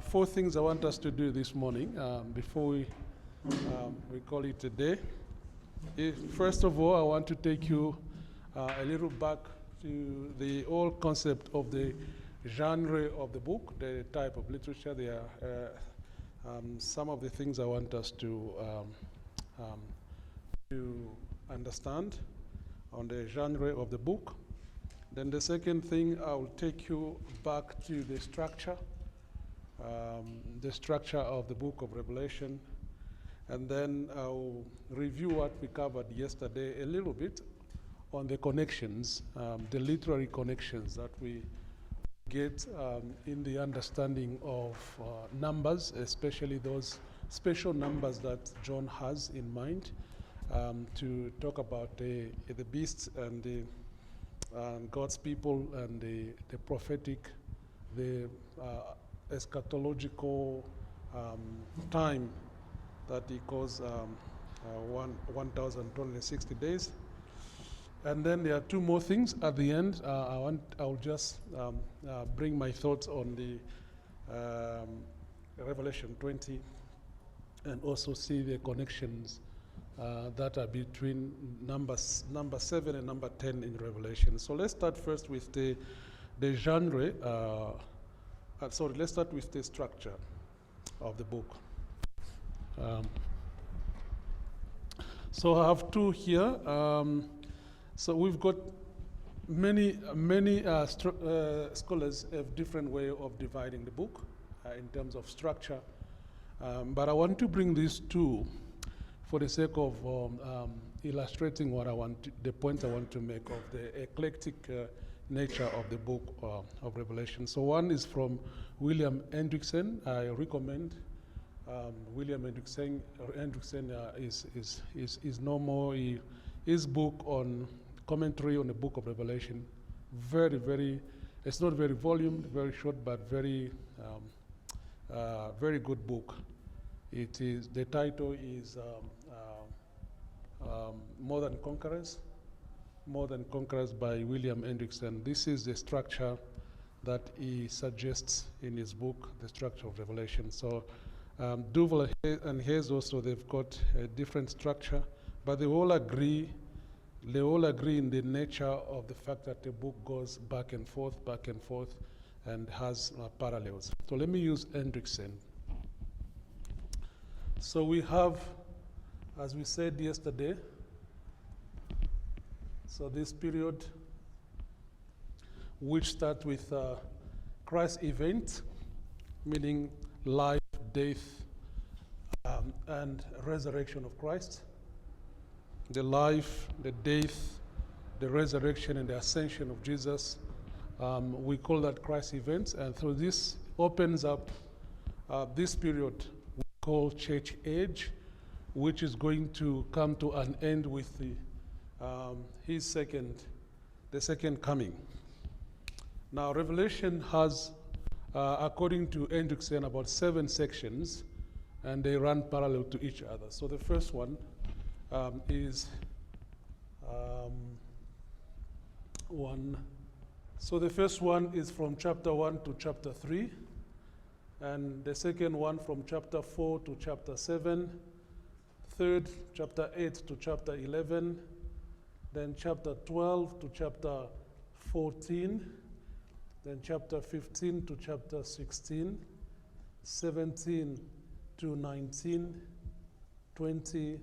Four things I want us to do this morning before we call it a day. First of all, I want to take you a little back to the old concept of the genre of the book, the type of literature. There are some of the things I want us to understand on the genre of the book. Then the second thing, I will take you back to the structure of the book of Revelation. And then I'll review what we covered yesterday a little bit on the connections, the literary connections that we get in the understanding of numbers, especially those special numbers that John has in mind to talk about the beasts and God's people and the prophetic, the eschatological time that he calls 1,260 days. And then there are two more things at the end. I'll just bring my thoughts on the Revelation 20 and also see the connections that are between number 7 and number 10 in Revelation. So let's start first with the genre. Let's start with the structure of the book. So I have two here. So we've got many scholars have different way of dividing the book in terms of structure. But I want to bring these two for the sake of illustrating the point I want to make of the eclectic nature of the book of Revelation. So one is from William Hendrickson. I recommend William Hendrickson is no more. His book on commentary on the book of Revelation, very, it's not very volumed, very short, but very good book. The title is More Than Conquerors by William Hendrickson. This is the structure that he suggests in his book, the structure of Revelation. So Duval and Hayes also, they've got a different structure, but they all agree in the nature of the fact that the book goes back and forth, and has parallels. So let me use Hendrickson. So we have, as we said yesterday, so this period, which starts with Christ's event, meaning life, death, and resurrection of Christ. The life, the death, the resurrection, and the ascension of Jesus. We call that Christ's events. And so this opens up this period we call church age, which is going to come to an end with the second coming. Now, Revelation has, according to Hendrickson, about 7 sections, and they run parallel to each other. So the first one is So the first one is from chapter 1 to chapter 3, and the second one from chapter 4 to chapter 7, third, chapter 8 to chapter 11, then chapter 12 to chapter 14, then chapter 15 to chapter 16, 17 to 19, 20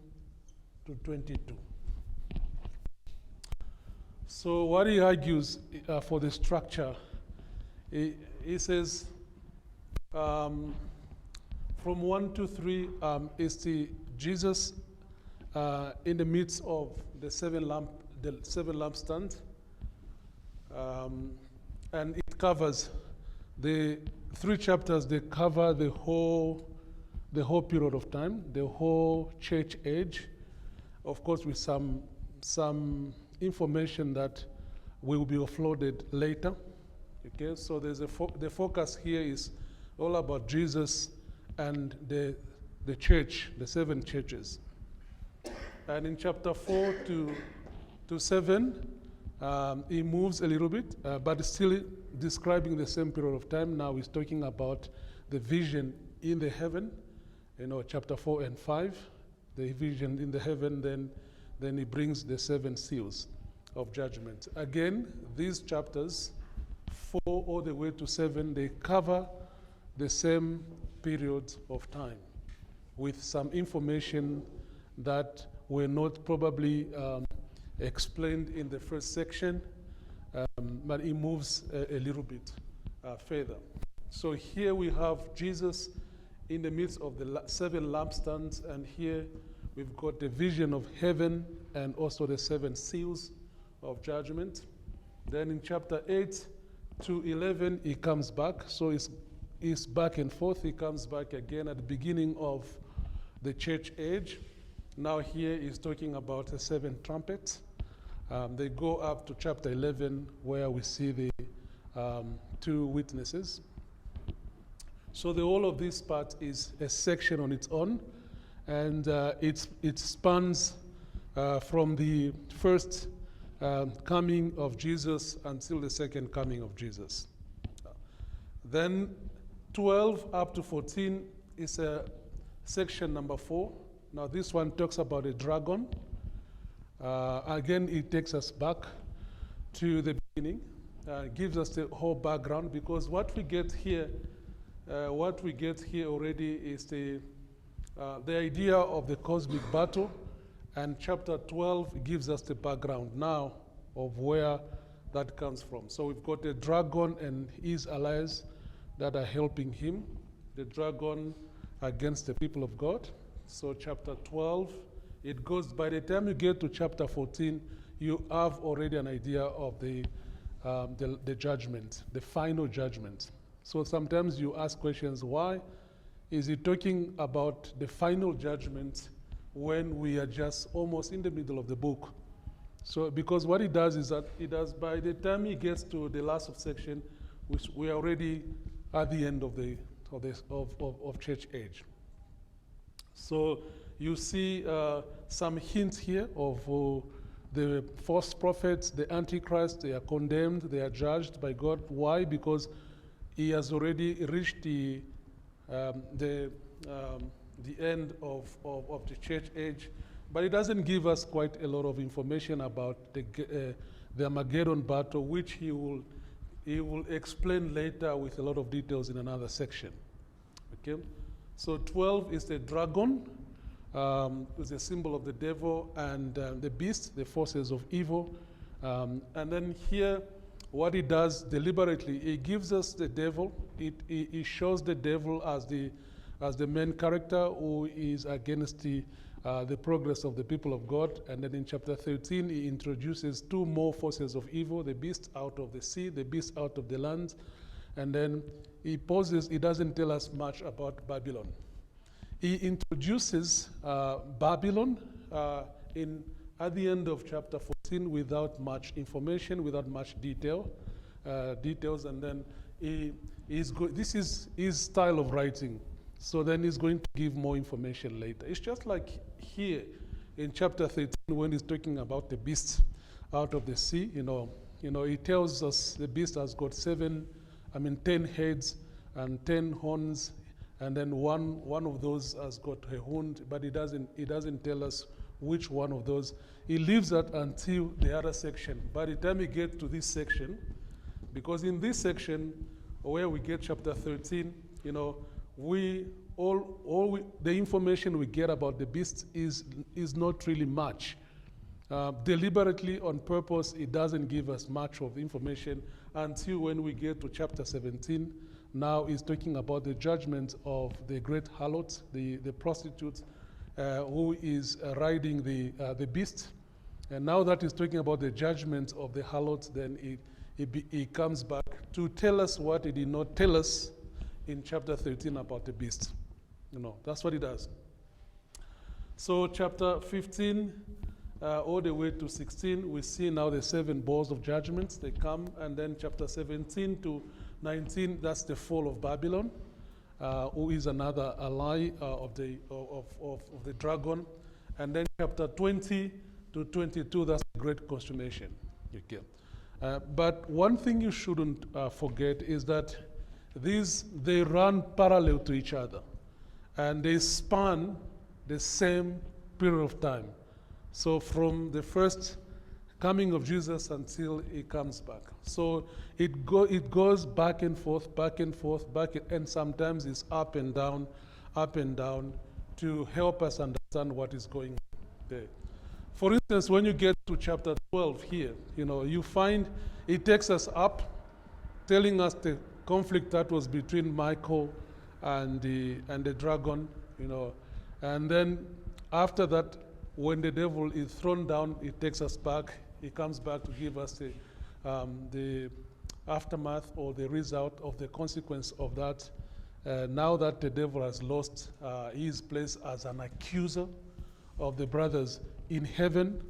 to 22. So what he argues for the structure, he says from 1 to 3 is the Jesus in the midst of the seven lampstands, and it covers the 3 chapters. They cover the whole period of time, the whole church age, of course, with some information that will be offloaded later. Okay, so there's the focus here is all about Jesus and the church, the 7 churches. And in chapter 4 to 7, he moves a little bit, but still describing the same period of time. Now he's talking about the vision in the heaven, chapter 4 and 5, the vision in the heaven, then he brings the 7 seals of judgment. Again, these chapters, 4 all the way to 7, they cover the same period of time with some information that were not probably explained in the first section, but it moves a little bit further. So here we have Jesus in the midst of the 7 lampstands, and here we've got the vision of heaven and also the 7 seals of judgment. Then in chapter 8 to 11, he comes back. So it's back and forth. He comes back again at the beginning of the church age. Now here he's talking about the 7 trumpets. They go up to chapter 11 where we see the 2 witnesses. So the whole of this part is a section on its own, and it spans from the first coming of Jesus until the second coming of Jesus. Then 12 up to 14 is a section number 4. Now this one talks about a dragon. Again, it takes us back to the beginning, gives us the whole background, because what we get here already is the idea of the cosmic battle, and chapter 12 gives us the background now of where that comes from. So we've got the dragon and his allies that are helping him, the dragon against the people of God. So chapter 12, it goes, by the time you get to chapter 14, you have already an idea of the judgment, the final judgment. So sometimes you ask questions, why is he talking about the final judgment when we are just almost in the middle of the book? So because what he does is that by the time he gets to the last section, which we are already at the end of church age. So you see some hints here of the false prophets, the Antichrist. They are condemned, they are judged by God. Why? Because he has already reached the end of the church age, but it doesn't give us quite a lot of information about the Armageddon battle, which he will explain later with a lot of details in another section. Okay, so 12 is the dragon, is a symbol of the devil, and the beast, the forces of evil, and then here, what he does deliberately, he gives us the devil. He shows the devil as the main character who is against the progress of the people of God. And then in chapter 13, he introduces 2 more forces of evil: the beast out of the sea, the beast out of the land. And then he doesn't tell us much about Babylon. He introduces Babylon at the end of chapter 14 without much information, without much details, and then this is his style of writing. So then he's going to give more information later. It's just like here in chapter 13 when he's talking about the beast out of the sea. He tells us the beast has got 10 heads and 10 horns, and then one of those has got a horn, but he doesn't tell us which one of those. He leaves that until the other section. By the time we get to this section, because in this section where we get chapter 13, the information we get about the beast is not really much. Deliberately, on purpose, it doesn't give us much of information until when we get to chapter 17. Now he's talking about the judgment of the great harlot, the prostitute, who is riding the beast. And now that he's talking about the judgment of the harlot, then he comes back to tell us what he did not tell us in chapter 13 about the beast. That's what he does. So chapter 15 all the way to 16, we see now the 7 balls of judgment. They come, and then chapter 17 to 19, that's the fall of Babylon, who is another ally of the dragon. And then chapter 20 to 22, that's the great consummation. Okay. But one thing you shouldn't forget is that they run parallel to each other, and they span the same period of time. So from the first coming of Jesus until he comes back. So it goes back and forth, and sometimes it's up and down to help us understand what is going on there. For instance, when you get to chapter 12 here, you find it takes us up, telling us the conflict that was between Michael and the dragon, and then after that, when the devil is thrown down, it takes us back. He comes back to give us the aftermath or the result of the consequence of that. Now that the devil has lost his place as an accuser of the brothers in heaven,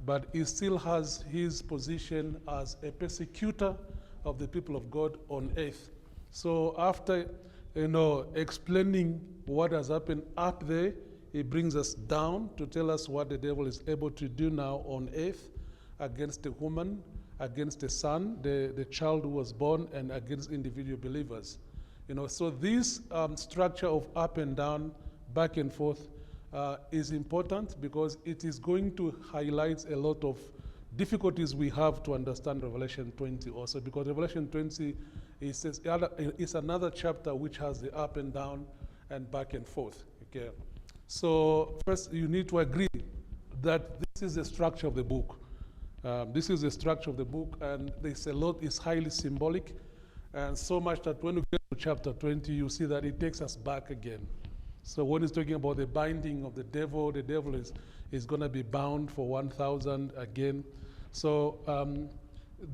but he still has his position as a persecutor of the people of God on earth. So after explaining what has happened up there, he brings us down to tell us what the devil is able to do now on earth against the woman, against the son, the child who was born, and against individual believers. So this structure of up and down, back and forth, is important because it is going to highlight a lot of difficulties we have to understand Revelation 20 also, because Revelation 20 is another chapter which has the up and down and back and forth. Okay. So first you need to agree that this is the structure of the book. This is the structure of the book, and there's a lot, is highly symbolic, and so much that when we get to chapter 20, you see that it takes us back again. So when it's talking about the binding of the devil is going to be bound for 1,000 again. So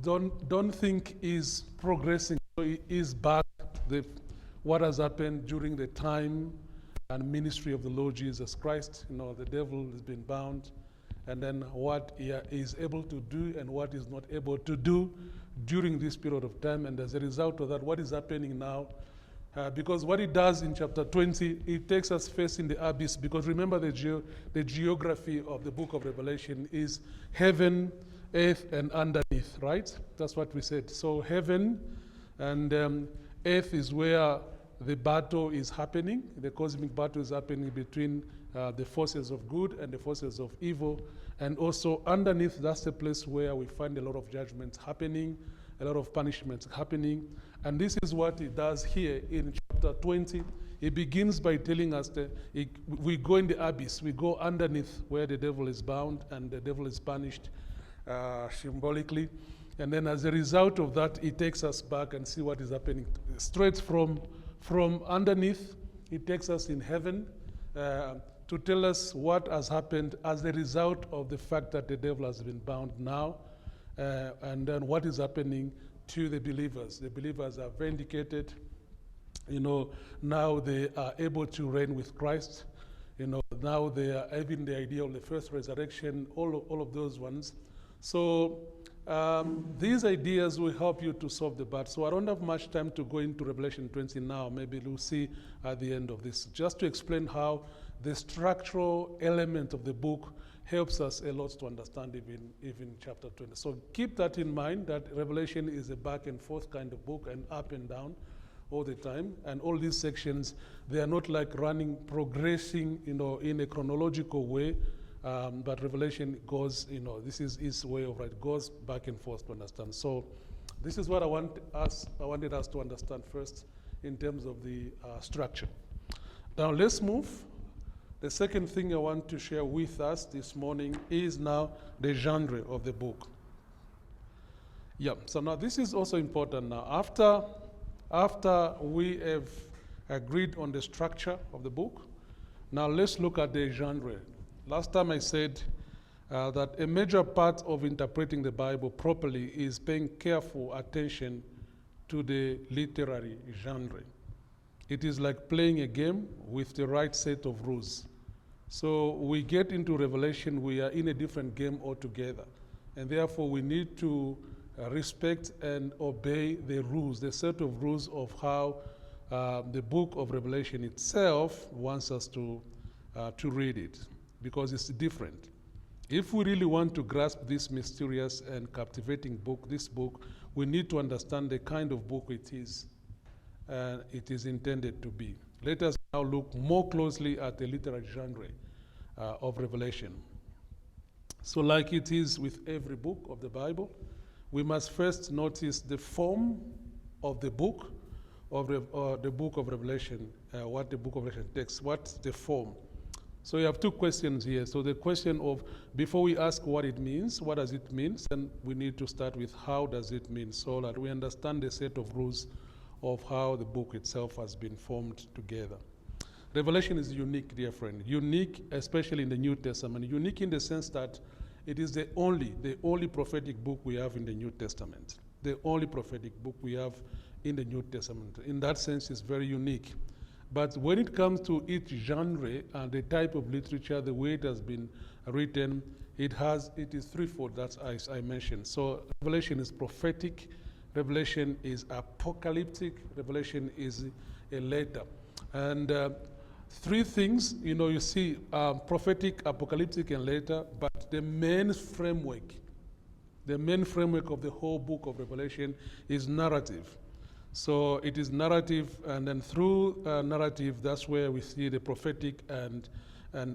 don't think he's progressing. So he is back. What has happened during the time and ministry of the Lord Jesus Christ. The devil has been bound, and then what he is able to do and what he's not able to do during this period of time. And as a result of that, what is happening now? Because what it does in chapter 20, it takes us first in the abyss, because remember the geography of the book of Revelation is heaven, earth, and underneath, right? That's what we said. So heaven and earth is where the battle is happening. The cosmic battle is happening between the forces of good and the forces of evil. And also underneath, that's the place where we find a lot of judgments happening, a lot of punishments happening. And this is what it does here in chapter 20. It begins by telling us that we go in the abyss, we go underneath where the devil is bound and the devil is punished symbolically. And then as a result of that, it takes us back and see what is happening. Straight from underneath, it takes us in heaven to tell us what has happened as a result of the fact that the devil has been bound now, and then what is happening to the believers. The believers are vindicated. Now they are able to reign with Christ. Now they are having the idea of the first resurrection, all of those ones. So these ideas will help you to solve the battle. So I don't have much time to go into Revelation 20 now. Maybe we'll see at the end of this. Just to explain how the structural element of the book helps us a lot to understand even chapter 20. So keep that in mind, that Revelation is a back and forth kind of book and up and down all the time. And all these sections, they are not like progressing, in a chronological way. But Revelation goes, this is his way of writing, goes back and forth to understand. So this is what I wanted us to understand first in terms of the structure. Now let's move. The second thing I want to share with us this morning is now the genre of the book. Yeah, so now this is also important now. After we have agreed on the structure of the book, now let's look at the genre. Last time I said that a major part of interpreting the Bible properly is paying careful attention to the literary genre. It is like playing a game with the right set of rules. So we get into Revelation, we are in a different game altogether. And therefore we need to respect and obey the rules, the set of rules of how the book of Revelation itself wants us to read it, because it's different. If we really want to grasp this mysterious and captivating book, we need to understand the kind of book it is. it is intended to be. Let us now look more closely at the literary genre of Revelation. So like it is with every book of the Bible, we must first notice the form of the book of the book of Revelation, what the book of Revelation takes, what's the form. So we have two questions here. So the question of, before we ask what it means, what does it mean, then we need to start with how does it mean, so that we understand the set of rules of how the book itself has been formed together. Revelation is unique, dear friend. Unique, especially in the New Testament. Unique in the sense that it is the only prophetic book we have in the New Testament. The only prophetic book we have in the New Testament. In that sense, it's very unique. But when it comes to each genre and the type of literature, the way it has been written, it is threefold, that's as I mentioned. So Revelation is prophetic, Revelation is apocalyptic, Revelation is a letter. And three things, you see prophetic, apocalyptic, and later, but the main framework of the whole book of Revelation is narrative. So it is narrative, and then through narrative, that's where we see the prophetic and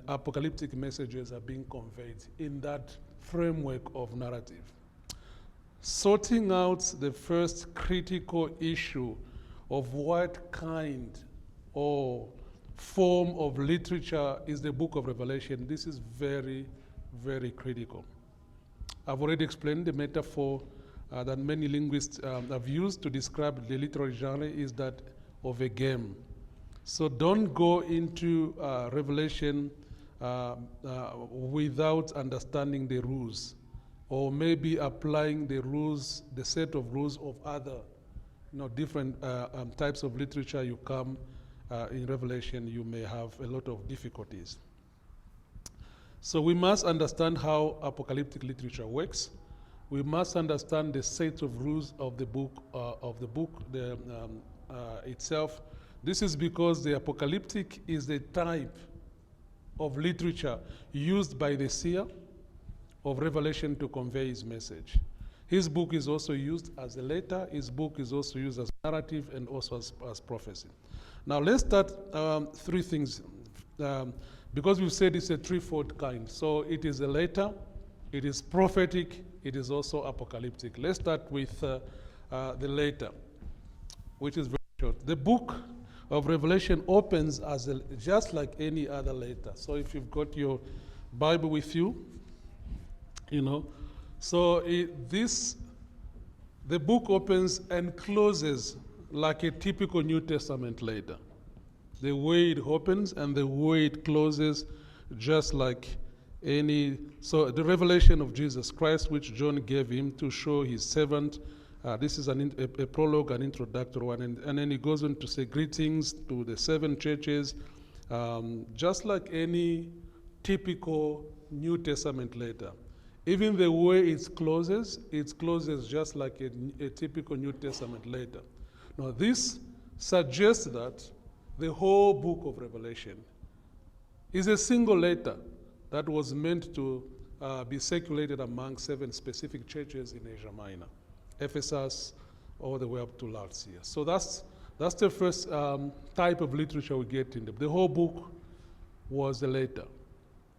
apocalyptic messages are being conveyed in that framework of narrative. Sorting out the first critical issue of what kind or form of literature is the book of Revelation, this is very, very critical. I've already explained the metaphor that many linguists have used to describe the literary genre is that of a game. So don't go into Revelation without understanding the rules, or maybe applying the rules, the set of rules of other different types of literature you come in Revelation, you may have a lot of difficulties. So we must understand how apocalyptic literature works. We must understand the set of rules of the book itself. This is because the apocalyptic is the type of literature used by the seer of Revelation to convey his message. His book is also used as a letter. His book is also used as narrative and also as prophecy. Now let's start three things. Because we've said it's a threefold kind. So it is a letter, it is prophetic, it is also apocalyptic. Let's start with the letter, which is very short. The book of Revelation opens as just like any other letter. So if you've got your Bible with you, so the book opens and closes like a typical New Testament letter. The way it opens and the way it closes, just like any. So the revelation of Jesus Christ, which John gave him to show his servant. This is a prologue, an introductory one, and then he goes on to say greetings to the 7 churches, just like any typical New Testament letter. Even the way it closes just like a typical New Testament letter. Now this suggests that the whole book of Revelation is a single letter that was meant to be circulated among 7 specific churches in Asia Minor, Ephesus, all the way up to Laodicea. So that's the first type of literature we get in the whole book was a letter.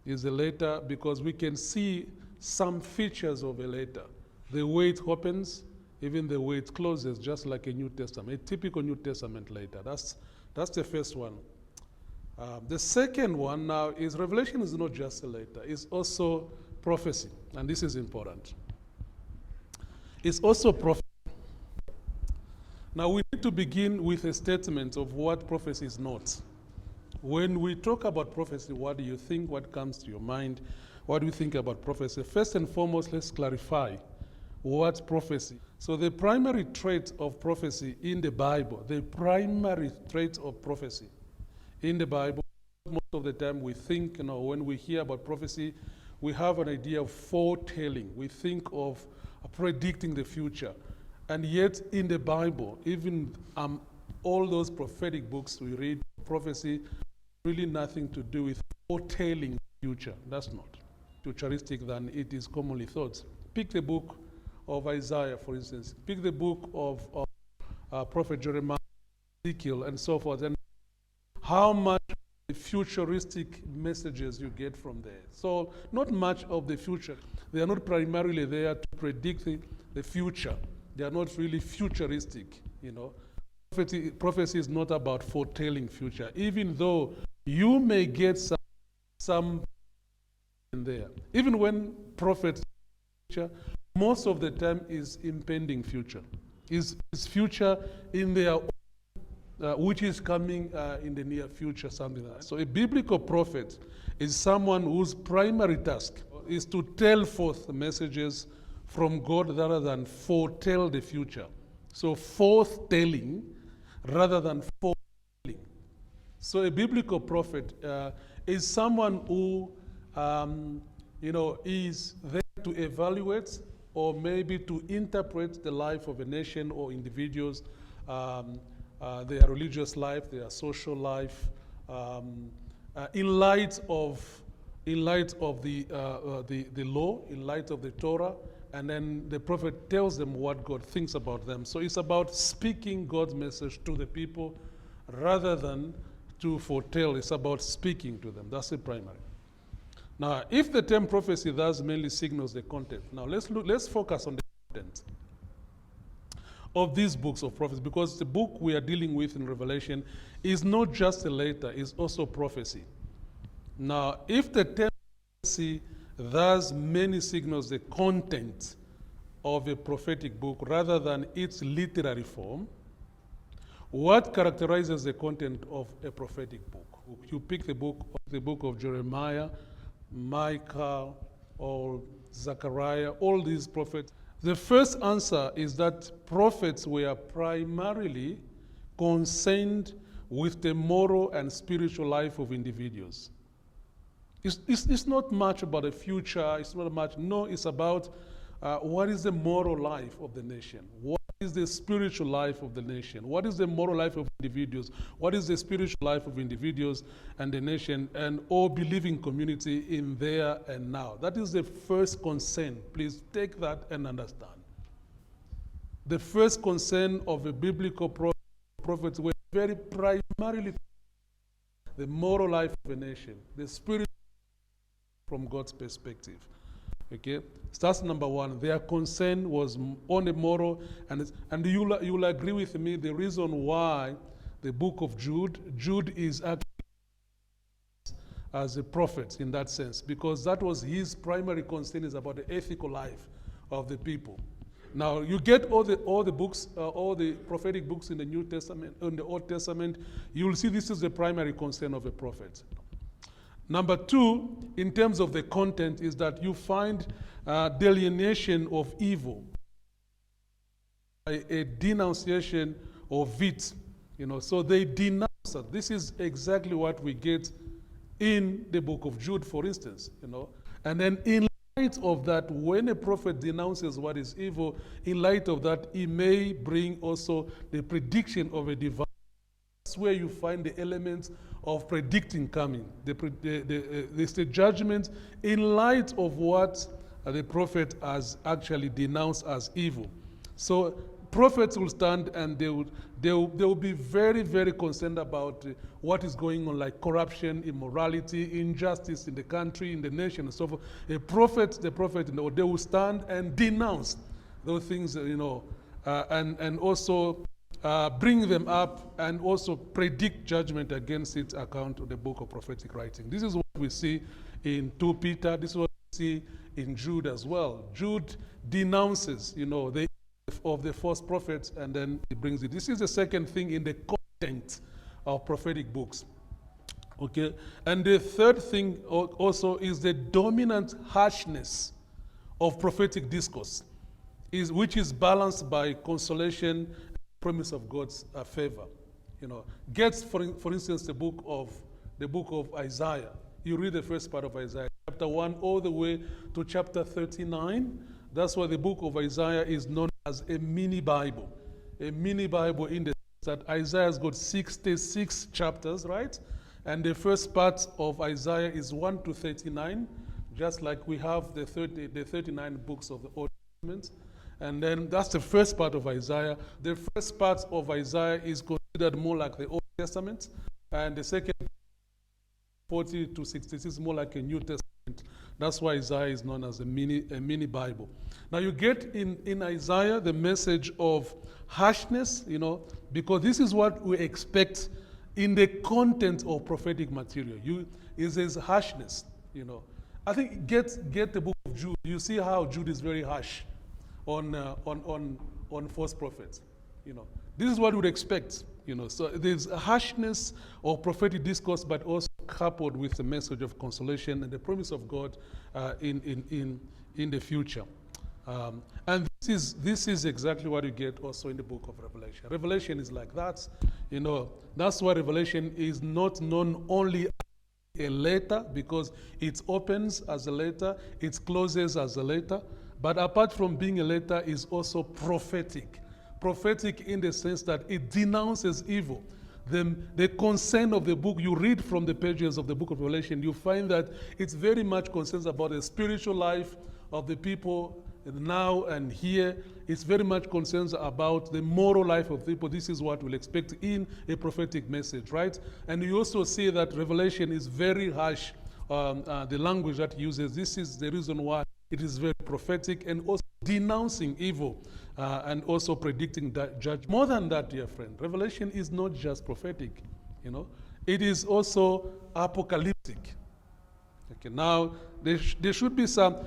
Is a letter because we can see some features of a letter. The way it opens, even the way it closes, just like a New Testament, a typical New Testament letter. That's the first one. The second one now is Revelation is not just a letter, it's also prophecy, and this is important. It's also prophecy. Now we need to begin with a statement of what prophecy is not. When we talk about prophecy, what do you think? What comes to your mind? What do you think about prophecy? First and foremost, let's clarify what prophecy. So the primary trait of prophecy in the Bible, most of the time we think, when we hear about prophecy, we have an idea of foretelling. We think of predicting the future. And yet in the Bible, even all those prophetic books we read, prophecy, really nothing to do with foretelling the future. That's not futuristic than it is commonly thought. Pick the book of Isaiah, for instance. Pick the book of Prophet Jeremiah. Ezekiel and so forth, and how much futuristic messages you get from there. So not much of the future. They are not primarily there to predict the future. They are not really futuristic, you know. Prophecy is not about foretelling future, even though you may get some in there. Even when prophets future, most of the time is impending future. Is future in their which is coming in the near future, something like that. So a biblical prophet is someone whose primary task is to tell forth the messages from God rather than foretell the future. So forthtelling rather than foretelling. So a biblical prophet is someone who is there to evaluate or maybe to interpret the life of a nation or individuals, their religious life, their social life, in light of the law, in light of the Torah, and then the prophet tells them what God thinks about them. So it's about speaking God's message to the people rather than to foretell. It's about speaking to them. That's the primary. Now, if the term prophecy thus mainly signals the content, now let's focus on the content of these books of prophecy, because the book we are dealing with in Revelation is not just a letter, it's also prophecy. Now, if the term prophecy thus mainly signals the content of a prophetic book rather than its literary form, what characterizes the content of a prophetic book? You pick the book of Jeremiah, Micah, or Zechariah, all these prophets. The first answer is that prophets were primarily concerned with the moral and spiritual life of individuals. It's not much about the future, it's not much, no, it's about what is the moral life of the nation? What is the spiritual life of the nation? What is the moral life of individuals? What is the spiritual life of individuals and the nation and all believing community in there and now? That is the first concern. Please take that and understand. The first concern of a biblical prophet were very primarily the moral life of a nation, the spiritual from God's perspective. Okay, so that's number one. Their concern was on the moral, and you'll agree with me. The reason why the book of Jude is actually as a prophet in that sense, because that was his primary concern, is about the ethical life of the people. Now you get all the books, all the prophetic books in the New Testament, in the Old Testament. You will see this is the primary concern of a prophet. Number two, in terms of the content, is that you find delineation of evil, a denunciation of it. So they denounce it. This is exactly what we get in the book of Jude, for instance. And then in light of that, when a prophet denounces what is evil, in light of that, he may bring also the prediction of a divine. That's where you find the elements of predicting coming. There's the judgment in light of what the prophet has actually denounced as evil. So prophets will stand and they will be very, very concerned about what is going on, like corruption, immorality, injustice in the country, in the nation, and so forth. The prophet, they will stand and denounce those things, and also bring them up and also predict judgment against its account of the book of prophetic writing. This is what we see in 2 Peter. This is what we see in Jude as well. Jude denounces, the of the false prophets, and then he brings it. This is the second thing in the content of prophetic books. Okay, and the third thing also is the dominant harshness of prophetic discourse, which is balanced by consolation, promise of God's favor. Gets for instance the book of Isaiah. You read the first part of Isaiah, chapter 1 all the way to chapter 39. That's why the book of Isaiah is known as a mini Bible. A mini Bible in the sense that Isaiah's got 66 chapters, right? And the first part of Isaiah is 1 to 39, just like we have the 39 books of the Old Testament. And then that's the first part of Isaiah. The first part of Isaiah is considered more like the Old Testament, and the second 40 to 66 is more like a New Testament. That's why Isaiah is known as a mini Bible. Now you get in Isaiah the message of harshness, because this is what we expect in the content of prophetic material. It says harshness, I think get the book of Jude. You see how Jude is very harsh on false prophets. This is what we would expect. So there's a harshness of prophetic discourse, but also coupled with the message of consolation and the promise of God in the future. And this is exactly what you get also in the book of Revelation. Revelation is like that. That's why Revelation is not known only a letter, because it opens as a letter, it closes as a letter, but apart from being a letter, is also prophetic. Prophetic in the sense that it denounces evil. The concern of the book, you read from the pages of the book of Revelation, you find that it's very much concerns about the spiritual life of the people now and here. It's very much concerns about the moral life of people. This is what we'll expect in a prophetic message, right? And you also see that Revelation is very harsh, the language that it uses. This is the reason why it is very prophetic and also denouncing evil and also predicting that judgment. More than that, dear friend, Revelation is not just prophetic, It is also apocalyptic. Okay, now there should be some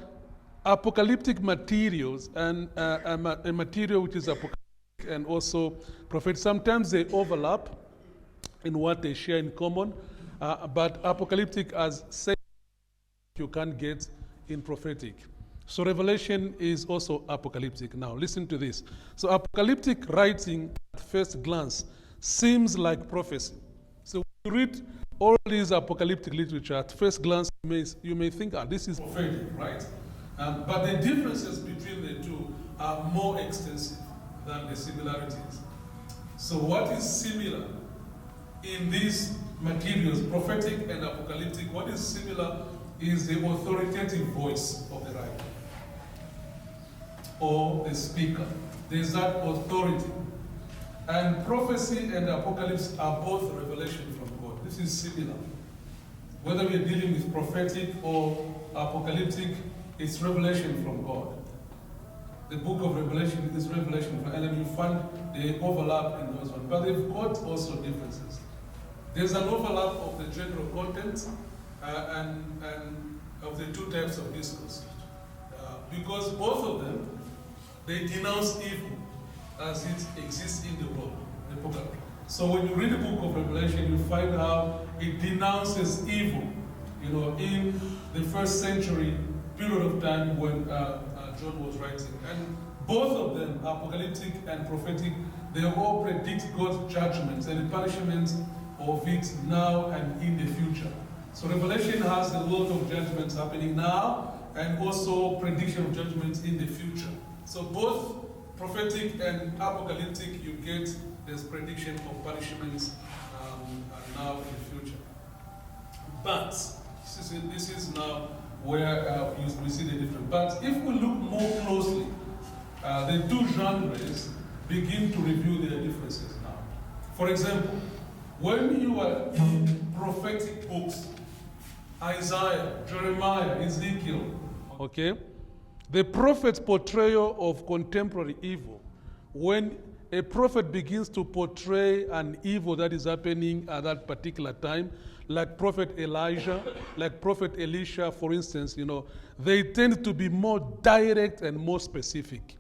apocalyptic materials and a material which is apocalyptic and also prophetic. Sometimes they overlap in what they share in common, but apocalyptic as said you can't get in prophetic. So Revelation is also apocalyptic. Now listen to this. So apocalyptic writing at first glance seems like prophecy. So when you read all these apocalyptic literature at first glance, you may think, this is prophetic, right? But the differences between the two are more extensive than the similarities. So what is similar in these materials, prophetic and apocalyptic, what is similar is the authoritative voice of the writer or the speaker. There's that authority. And prophecy and apocalypse are both revelation from God. This is similar. Whether we're dealing with prophetic or apocalyptic, it's revelation from God. The book of Revelation is revelation from God, and then you find the overlap in those ones. But they've got also differences. There's an overlap of the general content and of the two types of discourse. Because both of them, they denounce evil as it exists in the world. So when you read the book of Revelation, you find how it denounces evil, in the first century period of time when John was writing. And both of them, apocalyptic and prophetic, they all predict God's judgments and the punishments of it now and in the future. So Revelation has a lot of judgments happening now and also prediction of judgments in the future. So both prophetic and apocalyptic, you get this prediction of punishments now in the future. But this is now where we see the difference. But if we look more closely, the two genres begin to reveal their differences now. For example, when you are in prophetic books, Isaiah, Jeremiah, Ezekiel, okay, the prophet's portrayal of contemporary evil, when a prophet begins to portray an evil that is happening at that particular time, like Prophet Elijah, like Prophet Elisha, for instance, they tend to be more direct and more specific.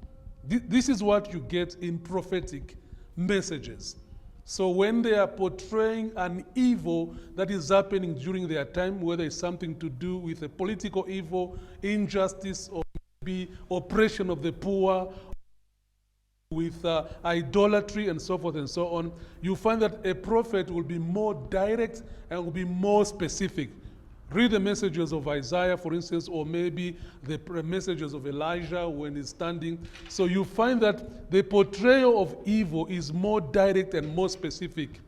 This is what you get in prophetic messages. So when they are portraying an evil that is happening during their time, whether it's something to do with a political evil, injustice, or maybe oppression of the poor, with idolatry and so forth and so on, you find that a prophet will be more direct and will be more specific. Read the messages of Isaiah, for instance, or maybe the messages of Elijah when he's standing. So you find that the portrayal of evil is more direct and more specific,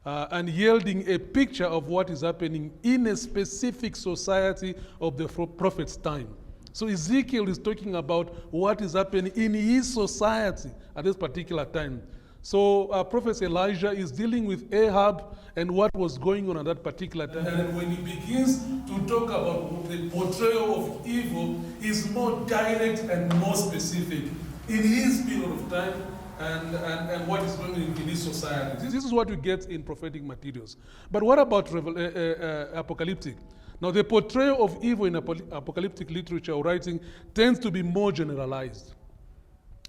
and yielding a picture of what is happening in a specific society of the prophet's time. So Ezekiel is talking about what is happening in his society at this particular time. So Prophet Elijah is dealing with Ahab and what was going on at that particular time. And when he begins to talk about the portrayal of evil, is more direct and more specific in his period of time and what is going on in his society. This is what we get in prophetic materials. But what about apocalyptic? Now, the portrayal of evil in apocalyptic literature or writing tends to be more generalized.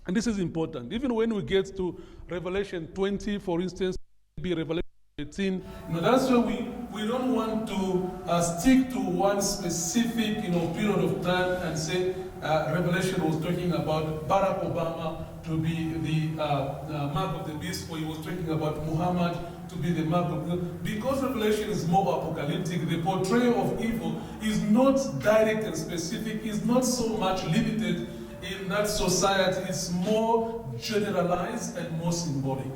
And this is important. Even when we get to Revelation 20, for instance, maybe Revelation 18, that's where we don't want to stick to one specific period of time and say Revelation was talking about Barack Obama to be the mark of the beast, or he was talking about Muhammad to be the mark of the beast. Because Revelation is more apocalyptic, the portrayal of evil is not direct and specific, is not so much limited in that society. It's more generalized and more symbolic.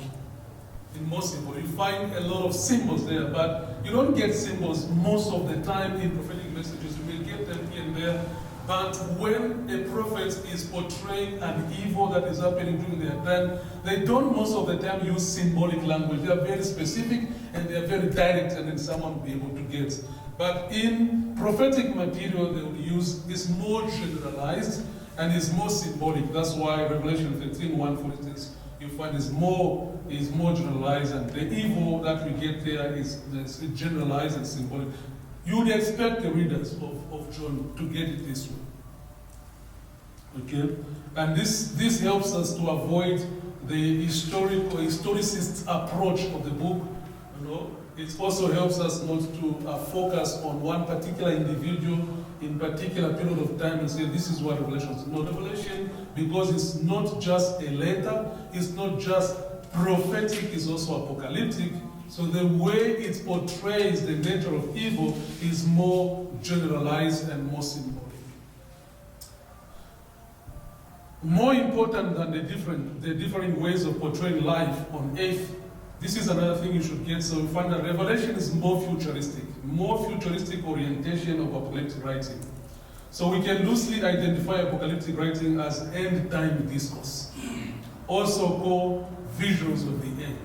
You find a lot of symbols there, but you don't get symbols most of the time in prophetic messages. You may get them here and there, but when a prophet is portraying an evil that is happening during their time, they don't most of the time use symbolic language. They are very specific and they are very direct, and then someone will be able to get. But in prophetic material, they will use this more generalized and is more symbolic. That's why Revelation 13:1, for instance, you find is more generalized, and the evil that we get there is generalized and symbolic. You would expect the readers of John to get it this way. Okay? And this helps us to avoid the historicist approach of the book. It also helps us not to focus on one particular individual in particular period of time and say this is what Revelation is. No, Revelation, because it's not just a letter, it's not just prophetic, it's also apocalyptic. So the way it portrays the nature of evil is more generalized and more symbolic. More important than the different ways of portraying life on earth, this is another thing you should get. So we find that Revelation is more futuristic orientation of apocalyptic writing. So we can loosely identify apocalyptic writing as end time discourse, also called visions of the end.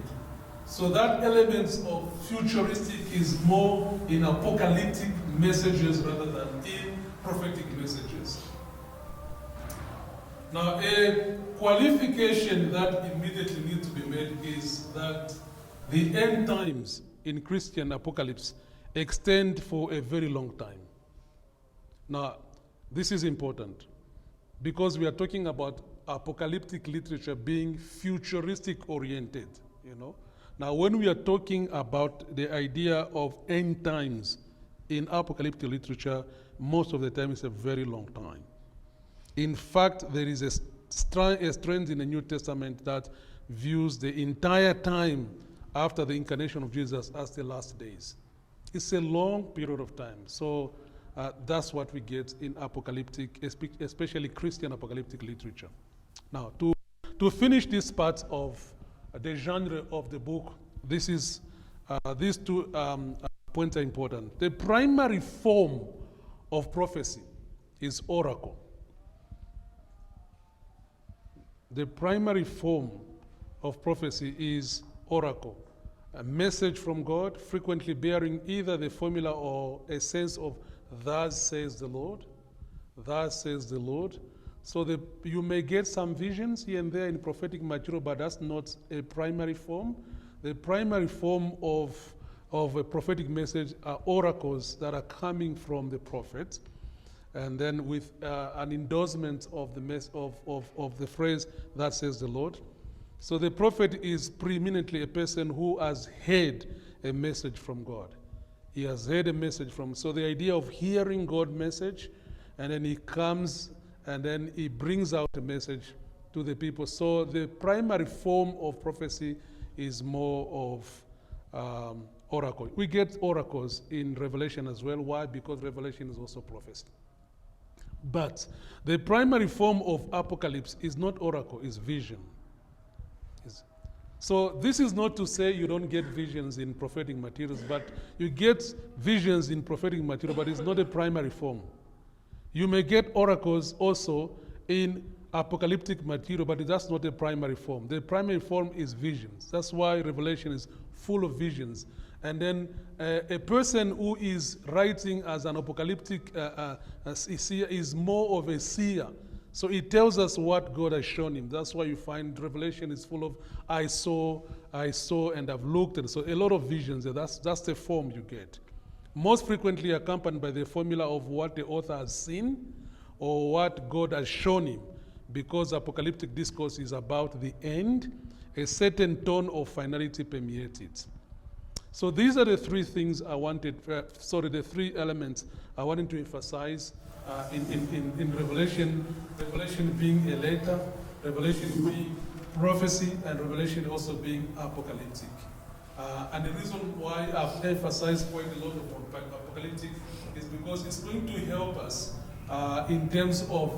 So that element of futuristic is more in apocalyptic messages rather than in prophetic messages. Now, a qualification that immediately needs to be made is that the end times in Christian apocalypse extend for a very long time. Now, this is important because we are talking about apocalyptic literature being futuristic oriented, Now, when we are talking about the idea of end times in apocalyptic literature, most of the time it's a very long time. In fact, there is a strand in the New Testament that views the entire time after the incarnation of Jesus as the last days. It's a long period of time. So that's what we get in apocalyptic, especially Christian apocalyptic literature. Now, to finish this part of the genre of the book, these two points are important. The primary form of prophecy is oracle. The primary form of prophecy is oracle, a message from God, frequently bearing either the formula or a sense of "Thus says the Lord," "Thus says the Lord." So you may get some visions here and there in prophetic material, but that's not a primary form. The primary form of a prophetic message are oracles that are coming from the prophet, and then with an endorsement of the phrase "That says the Lord." So the prophet is preeminently a person who has heard a message from God. He has heard a message from. So the idea of hearing God's message, and then he comes and then he brings out a message to the people. So the primary form of prophecy is more of oracle. We get oracles in Revelation as well. Why? Because Revelation is also prophecy. But the primary form of apocalypse is not oracle, it's vision. So this is not to say you don't get visions in prophetic materials, but you get visions in prophetic material, but it's not a primary form. You may get oracles also in apocalyptic material, but that's not a primary form. The primary form is visions. That's why Revelation is full of visions. And then a person who is writing as an apocalyptic seer is more of a seer. So it tells us what God has shown him. That's why you find Revelation is full of I saw, and I've looked. And so a lot of visions. That's the form you get. Most frequently accompanied by the formula of what the author has seen or what God has shown him. Because apocalyptic discourse is about the end, a certain tone of finality permeates it. So these are the three things I wanted, the three elements I wanted to emphasize in Revelation. Revelation being a letter, Revelation being prophecy, and Revelation also being apocalyptic. And the reason why I've emphasized quite a lot of apocalyptic is because it's going to help us in terms of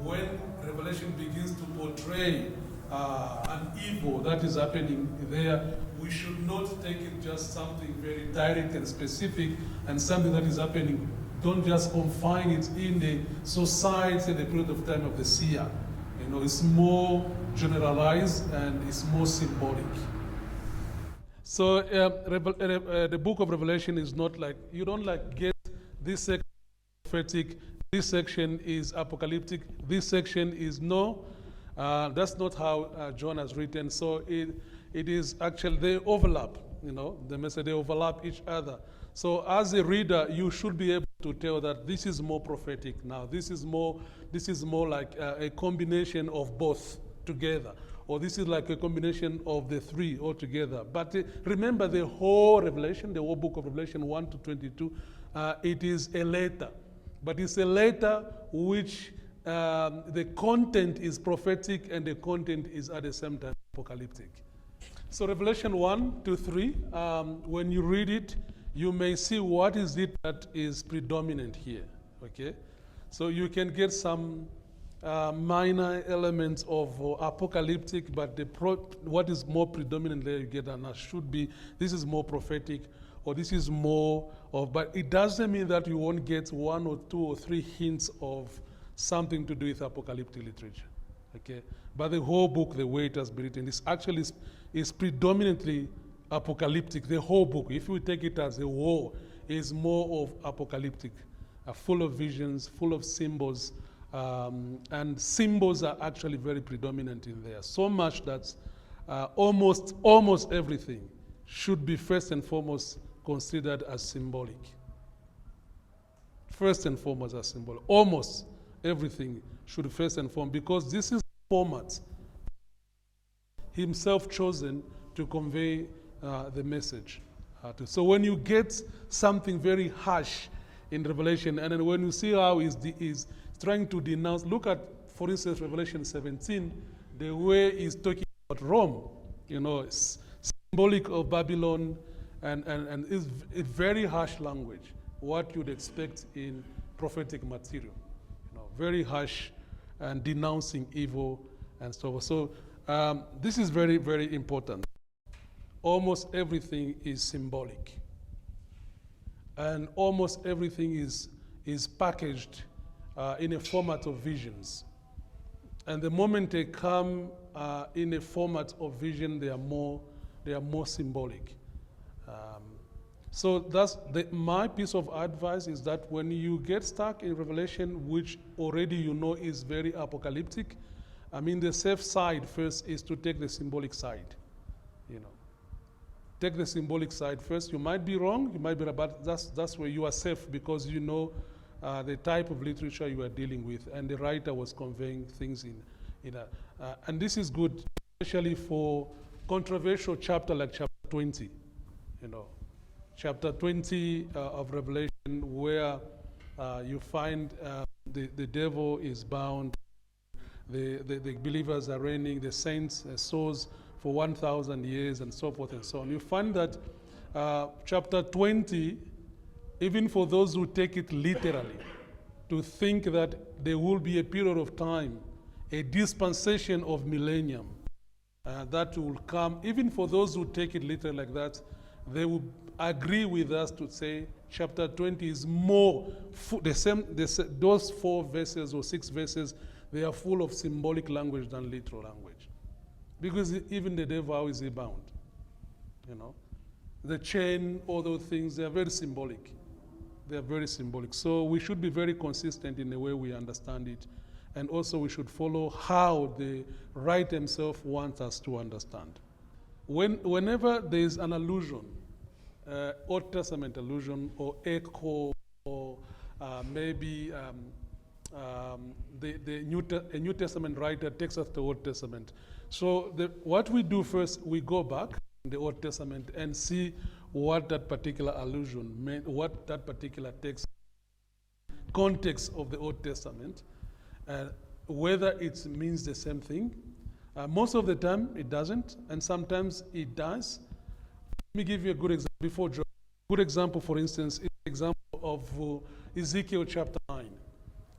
when Revelation begins to portray an evil that is happening there, we should not take it just something very direct and specific and something that is happening. Don't just confine it in the society and the period of time of the seer. It's more generalized and it's more symbolic. So the book of Revelation is not like, you don't get this section prophetic, this section is apocalyptic, this section is no. That's not how John has written. So it is actually, they overlap, the message, they overlap each other. So as a reader, you should be able to tell that this is more prophetic now. This is more like a combination of both together. Or this is like a combination of the three altogether. But remember the whole Revelation, the whole book of Revelation 1 to 22, it is a letter. But it's a letter which the content is prophetic and the content is at the same time apocalyptic. So Revelation 1 to 3, when you read it, you may see what is it that is predominant here, okay? So you can get some minor elements of apocalyptic, but what is more predominant there you get, and should be, this is more prophetic, or this is more of, but it doesn't mean that you won't get one or two or three hints of something to do with apocalyptic literature, okay? But the whole book, the way it has been written, is predominantly apocalyptic. The whole book, if we take it as a whole, is more of apocalyptic, full of visions, full of symbols, and symbols are actually very predominant in there. So much that almost everything should be first and foremost considered as symbolic. First and foremost as symbolic. Almost everything should first and foremost, because this is the format himself chosen to convey the message. So when you get something very harsh in Revelation, and then when you see how he's trying to denounce, look at, for instance, Revelation 17, the way he's talking about Rome, it's symbolic of Babylon, and it's very harsh language, what you'd expect in prophetic material. Very harsh and denouncing evil and so on. So this is very, very important. Almost everything is symbolic. And almost everything is packaged in a format of visions. And the moment they come in a format of vision, they are more symbolic. So that's my piece of advice is that when you get stuck in Revelation, which already is very apocalyptic, the safe side first is to take the symbolic side. Take the symbolic side first. You might be wrong, you might be right, but that's where you are safe, because you know the type of literature you are dealing with, and the writer was conveying things in a, and this is good, especially for controversial chapter like chapter 20, chapter 20 of Revelation, where you find the devil is bound, the believers are reigning, the saints souls for 1,000 years, and so forth and so on. You find that chapter 20, even for those who take it literally, to think that there will be a period of time, a dispensation of millennium that will come, even for those who take it literally like that, they will agree with us to say chapter 20 is more, those 4 verses or 6 verses, they are full of symbolic language than literal language. Because even the devil, how is he bound? You know, the chain, all those things, they are very symbolic. They are very symbolic. So we should be very consistent in the way we understand it. And also we should follow how the writer himself wants us to understand. Whenever there is an allusion, Old Testament allusion or echo, or maybe a New Testament writer takes us to the Old Testament. So what we do first, we go back in the Old Testament and see what that particular allusion meant, what that particular text, context of the Old Testament, whether it means the same thing. Most of the time it doesn't, and sometimes it does. Let me give you a good example before John. Good example, for instance, is the example of Ezekiel chapter 9.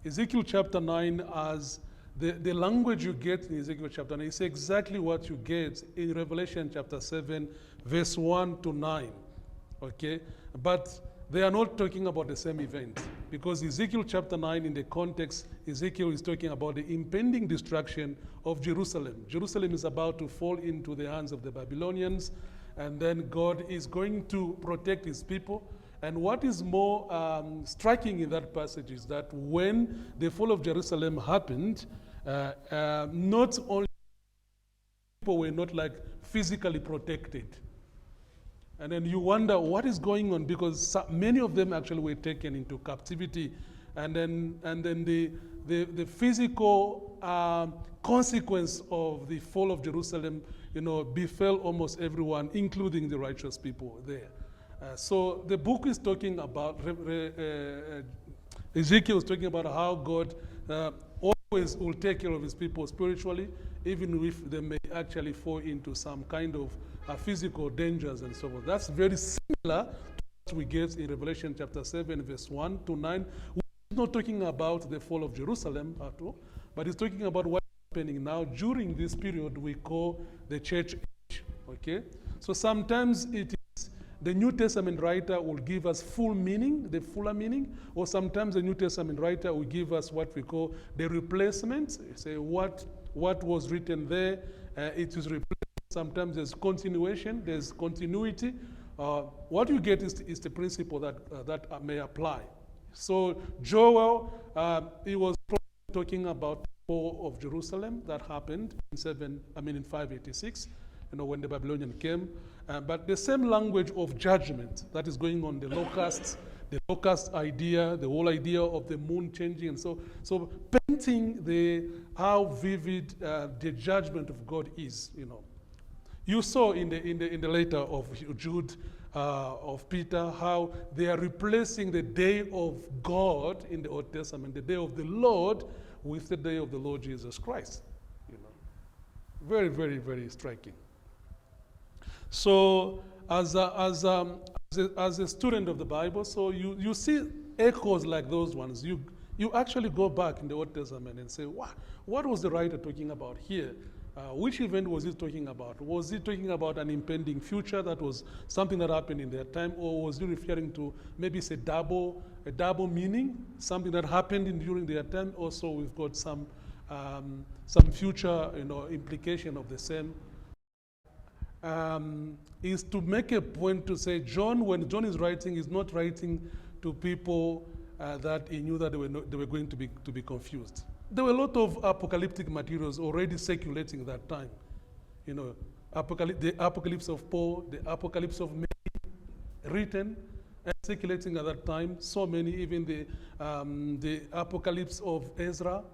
Ezekiel chapter 9, as the language you get in Ezekiel chapter 9 is exactly what you get in Revelation chapter 7, verse 1 to 9. Okay? But they are not talking about the same event. Because Ezekiel chapter 9, in the context, Ezekiel is talking about the impending destruction of Jerusalem. Jerusalem is about to fall into the hands of the Babylonians, and then God is going to protect his people. And what is more striking in that passage is that when the fall of Jerusalem happened, not only people were not like physically protected. And then you wonder what is going on, because many of them actually were taken into captivity. And then the physical consequence of the fall of Jerusalem, befell almost everyone, including the righteous people there. So the book is talking about, Ezekiel is talking about how God always will take care of his people spiritually, even if they may actually fall into some kind of physical dangers and so on. That's very similar to what we get in Revelation chapter 7, verse 1 to 9. We're not talking about the fall of Jerusalem at all, but it's talking about what's happening now during this period we call the church age. Okay? So sometimes it is the New Testament writer will give us full meaning, the fuller meaning, or sometimes the New Testament writer will give us what we call the replacement. Say what was written there, it is replaced. Sometimes there's continuation, there's continuity. What you get is the principle that may apply. So Joel, he was talking about the fall of Jerusalem that happened in 586, when the Babylonian came. But the same language of judgment that is going on, the locust idea, the whole idea of the moon changing, and so painting how vivid the judgment of God is, You saw in the letter of Jude, of Peter, how they are replacing the day of God in the Old Testament, the day of the Lord, with the day of the Lord Jesus Christ. Very, very, very striking. So, as a student of the Bible, so you see echoes like those ones. You actually go back in the Old Testament and say, what was the writer talking about here? Which event was he talking about? Was he talking about an impending future that was something that happened in their time, or was he referring to maybe it's a double meaning, something that happened during their time? Also, we've got some future, implication of the same. Is to make a point to say when John is writing, he's not writing to people that he knew that they were going to be confused. There were a lot of apocalyptic materials already circulating at that time. The apocalypse of Paul, the apocalypse of Mary, written and circulating at that time. So many, even the apocalypse of Ezra,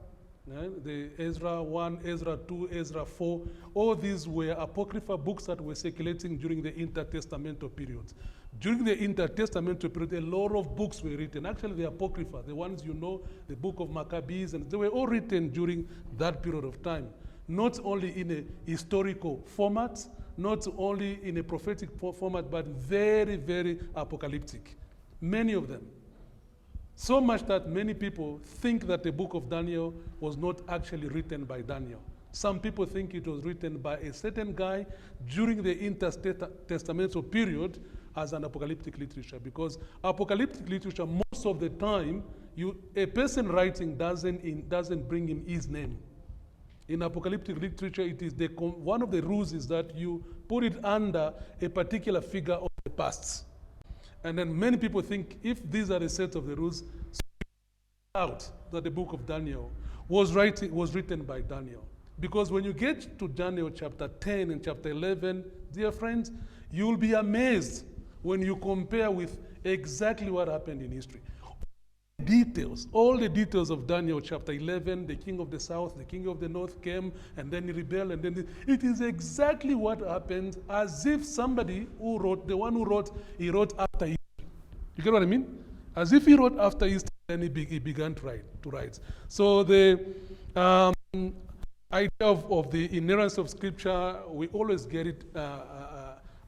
the Ezra 1, Ezra 2, Ezra 4. All these were apocryphal books that were circulating during the intertestamental period. During the intertestamental period, a lot of books were written. Actually, the apocrypha, the ones the book of Maccabees, and they were all written during that period of time. Not only in a historical format, not only in a prophetic format, but very, very apocalyptic. Many of them. So much that many people think that the book of Daniel was not actually written by Daniel. Some people think it was written by a certain guy during the intertestamental period as an apocalyptic literature, because apocalyptic literature most of the time a person writing doesn't bring in his name. In apocalyptic literature, it is one of the rules is that you put it under a particular figure of the past. And then many people think if these are the sets of the rules, out that the book of Daniel was written by Daniel. Because when you get to Daniel chapter 10 and chapter 11, dear friends, you'll be amazed when you compare with exactly what happened in history. All the details of Daniel chapter 11, the king of the south, the king of the north came, and then he rebelled, and then it is exactly what happened, as if somebody who wrote, the one who wrote, he wrote after history. You get what I mean? As if he wrote after history, then he began to write. So the idea of the inerrancy of Scripture, we always get it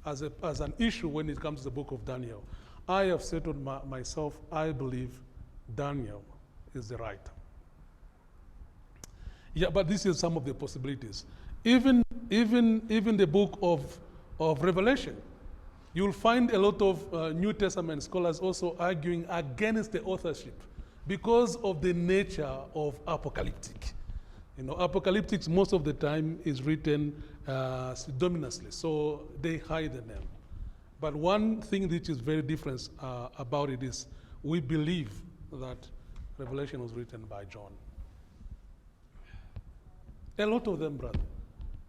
as an issue when it comes to the book of Daniel. I have settled myself, I believe Daniel is the writer. Yeah, but this is some of the possibilities. Even the book of Revelation, you'll find a lot of New Testament scholars also arguing against the authorship because of the nature of apocalyptic. You know, apocalyptic most of the time is written pseudonymously, so they hide the name. But one thing which is very different about it is we believe that Revelation was written by John. A lot of them, brother.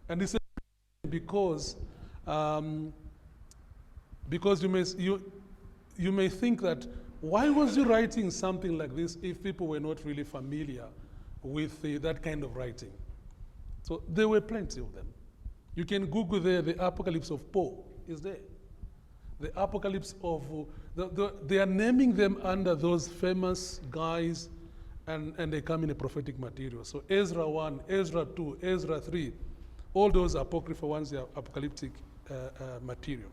And it's because you may think that why was you writing something like this if people were not really familiar with that kind of writing? So there were plenty of them. You can Google there, the Apocalypse of Paul is there. The Apocalypse of, they are naming them under those famous guys, and they come in a prophetic material. So Ezra 1, Ezra 2, Ezra 3, all those apocryphal ones, they are apocalyptic material.